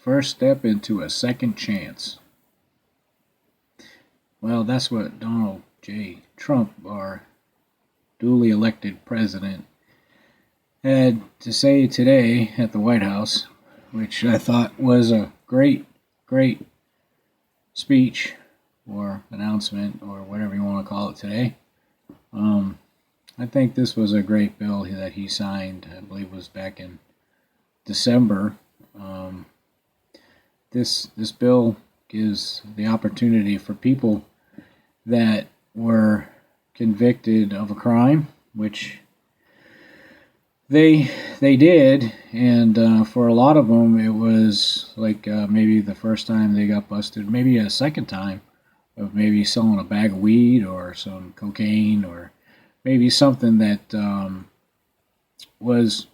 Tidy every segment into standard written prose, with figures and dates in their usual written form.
First step into a second chance. Well, that's what Donald J. Trump, our duly elected president, had to say today at the White House, which I thought was a great, great speech or announcement or whatever you want to call it today. I think this was a great bill that he signed. I believe it was back in December. This bill gives the opportunity for people that were convicted of a crime, which they did, and for a lot of them it was like maybe the first time they got busted, maybe a second time of maybe selling a bag of weed or some cocaine or maybe something that was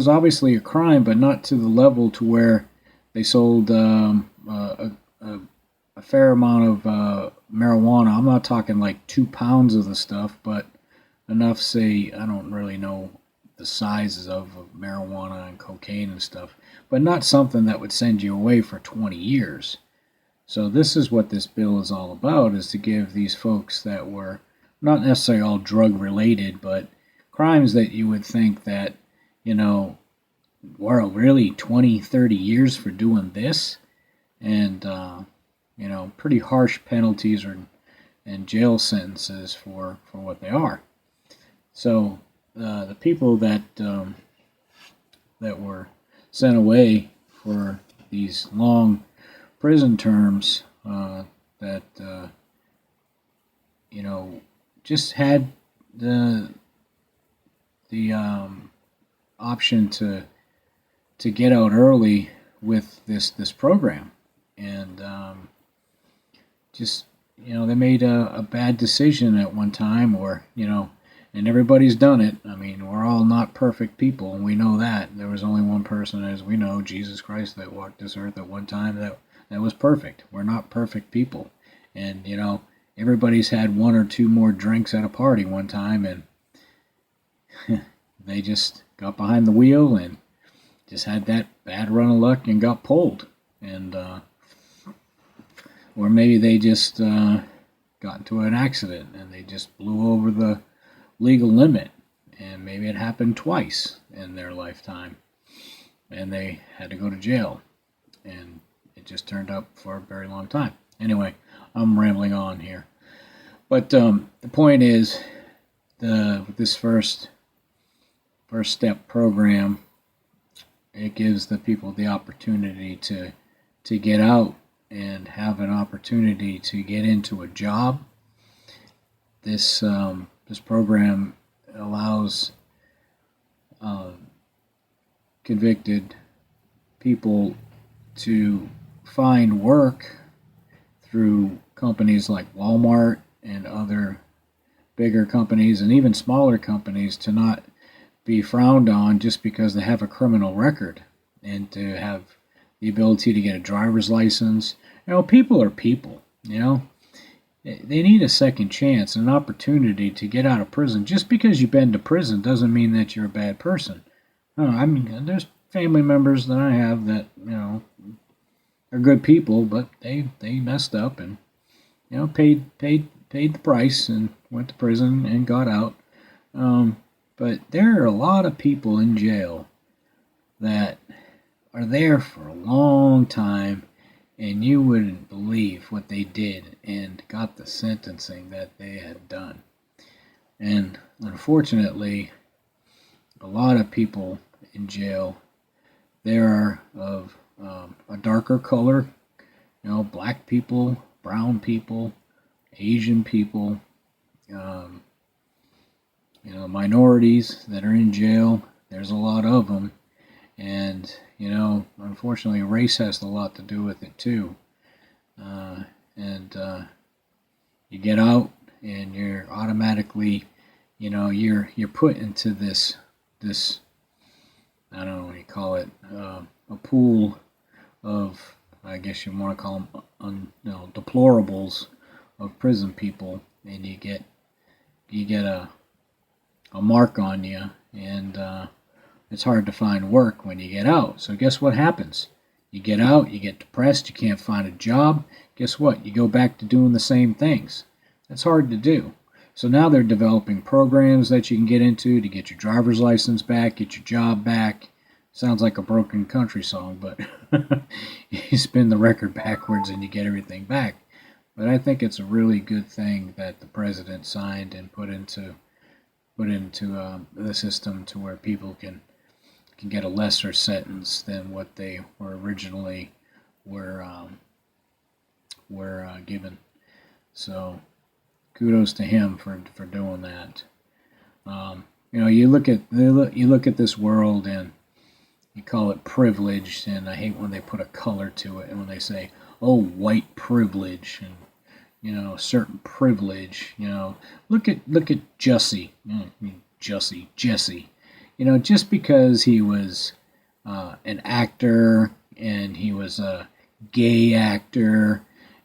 obviously a crime, but not to the level to where they sold a fair amount of marijuana. I'm not talking like 2 pounds of the stuff, but enough, say, I don't really know the sizes of marijuana and cocaine and stuff, but not something that would send you away for 20 years. So this is what this bill is all about, is to give these folks that were not necessarily all drug related, but crimes that you would think that, were really 20, 30 years for doing this, and, pretty harsh penalties and jail sentences for what they are. So the people that were sent away for these long prison terms that just had the option to get out early with this program, and they made a bad decision at one time, or and everybody's done it. I mean, we're all not perfect people, and we know that. There was only one person, as we know, Jesus Christ, that walked this earth at one time that was perfect. We're not perfect people. And, everybody's had one or two more drinks at a party one time, and they just got behind the wheel and just had that bad run of luck and got pulled. And, or maybe they just got into an accident and they just blew over the legal limit, and maybe it happened twice in their lifetime, and they had to go to jail, and it just turned up for a very long time. Anyway, I'm rambling on here, but the point is, this first step program, it gives the people the opportunity to get out and have an opportunity to get into a job. This program allows convicted people to find work through companies like Walmart and other bigger companies, and even smaller companies, to not be frowned on just because they have a criminal record, and to have the ability to get a driver's license. People are people, They need a second chance, an opportunity to get out of prison. Just because you've been to prison doesn't mean that you're a bad person. No, I mean, there's family members that I have that, are good people, but they messed up and, paid the price and went to prison and got out. But there are a lot of people in jail that are there for a long time, and you wouldn't believe what they did and got the sentencing that they had done. And unfortunately, a lot of people in jail, they are of a darker color, black people, brown people, Asian people, minorities that are in jail. There's a lot of them. And, unfortunately, race has a lot to do with it, too. You get out, and you're automatically, you're put into this, I don't know what you call it, a pool of, I guess you want to call them, deplorables of prison people, and you get a mark on you, and it's hard to find work when you get out. So guess what happens? You get out, you get depressed, you can't find a job. Guess what? You go back to doing the same things. That's hard to do. So now they're developing programs that you can get into to get your driver's license back, get your job back. Sounds like a Broken Country song, but you spin the record backwards and you get everything back. But I think it's a really good thing that the president signed and put into the system to where people can get a lesser sentence than what they were originally were given. So kudos to him for doing that. You look at this world and you call it privilege, and I hate when they put a color to it and when they say, "Oh, white privilege," and certain privilege. Look at Jesse, Jesse. Just because he was an actor and he was a gay actor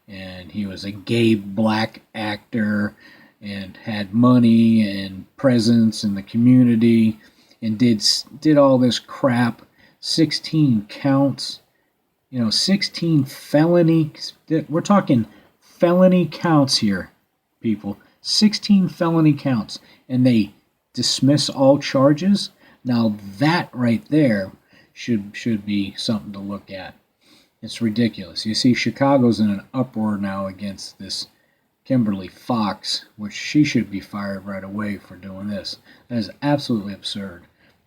and he was a gay black actor and had money and presence in the community and did all this crap, 16 counts, 16 felonies. We're talking felony counts here, people. 16 felony counts, and they dismiss all charges. Now that right there should be something to look at. It's ridiculous. You see, Chicago's in an uproar now against this Kimberly Fox, which she should be fired right away for doing this. That is absolutely absurd.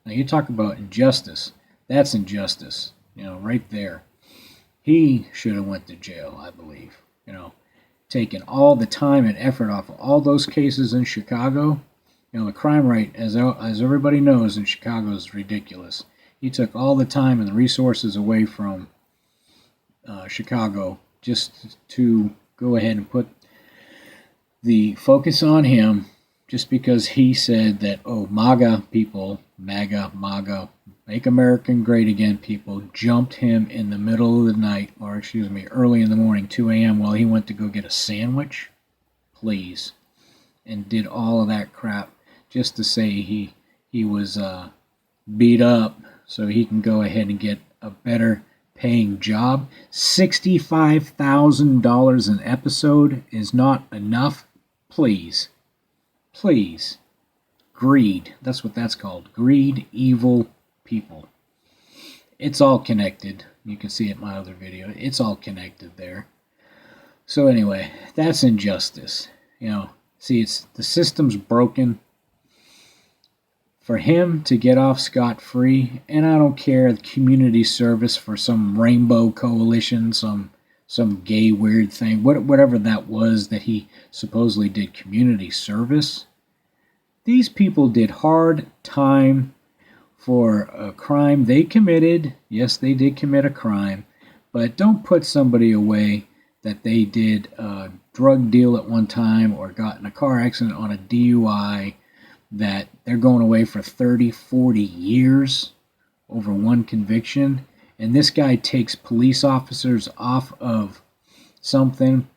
Now you talk about injustice. That's injustice, right there. He should have went to jail, I believe. Taking all the time and effort off of all those cases in Chicago. The crime rate, as everybody knows, in Chicago is ridiculous. He took all the time and the resources away from Chicago just to go ahead and put the focus on him, just because he said that, oh, MAGA people, MAGA, Make America Great Again people, jumped him in the middle of the night, or early in the morning, 2 a.m., while he went to go get a sandwich, please, and did all of that crap just to say he was beat up so he can go ahead and get a better paying job. $65,000 an episode is not enough. Please. Greed. That's what that's called. Greed, evil people. It's all connected. You can see it in my other video. It's all connected there. So anyway, that's injustice. See, the system's broken. For him to get off scot-free, and I don't care, the community service for some rainbow coalition, some gay weird thing, whatever that was that he supposedly did community service. These people did hard time for a crime they committed. Yes, they did commit a crime, but don't put somebody away that they did a drug deal at one time or got in a car accident on a DUI, that they're going away for 30, 40 years over one conviction. And this guy takes police officers off of something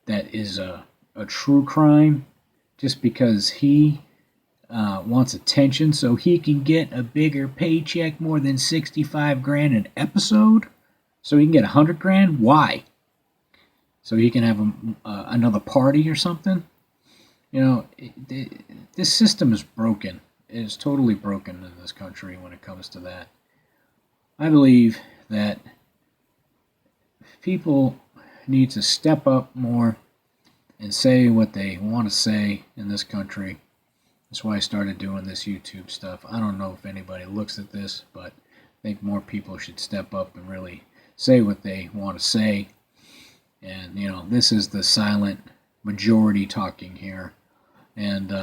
that is a true crime just because he wants attention so he can get a bigger paycheck, more than 65 grand an episode, so he can get 100 grand. Why? So he can have another party or something? This system is broken. It is totally broken in this country when it comes to that. I believe that people need to step up more and say what they want to say in this country. That's why I started doing this YouTube stuff. I don't know if anybody looks at this, but I think more people should step up and really say what they want to say. And, this is the silent majority talking here. And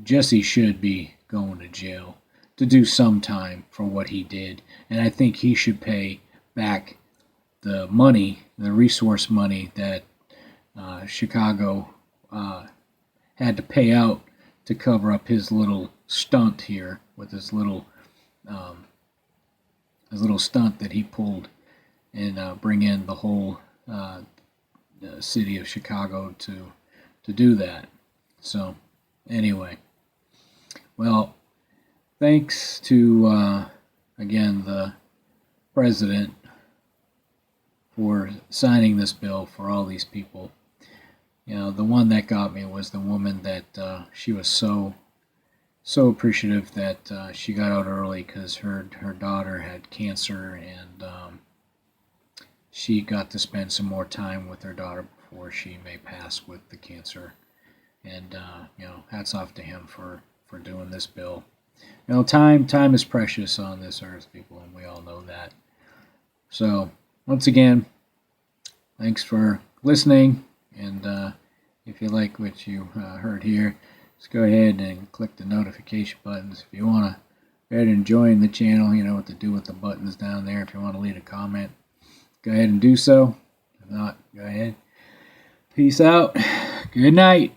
Jesse should be going to jail to do some time for what he did. And I think he should pay back the money, the resource money that Chicago had to pay out to cover up his little stunt here with his little stunt that he pulled and bring in the whole city of Chicago to do that. So anyway, well, thanks to, again, the president for signing this bill for all these people. The one that got me was the woman that she was so appreciative that she got out early because her daughter had cancer, and she got to spend some more time with her daughter before she may pass with the cancer. And hats off to him for doing this bill. Time is precious on this earth, people, and we all know that. So once again, thanks for listening, and if you like what you heard here, just go ahead and click the notification buttons. If you want to go ahead and join the channel, you know what to do with the buttons down there. If you want to leave a comment, go ahead and do so. If not, go ahead. Peace out. Good night.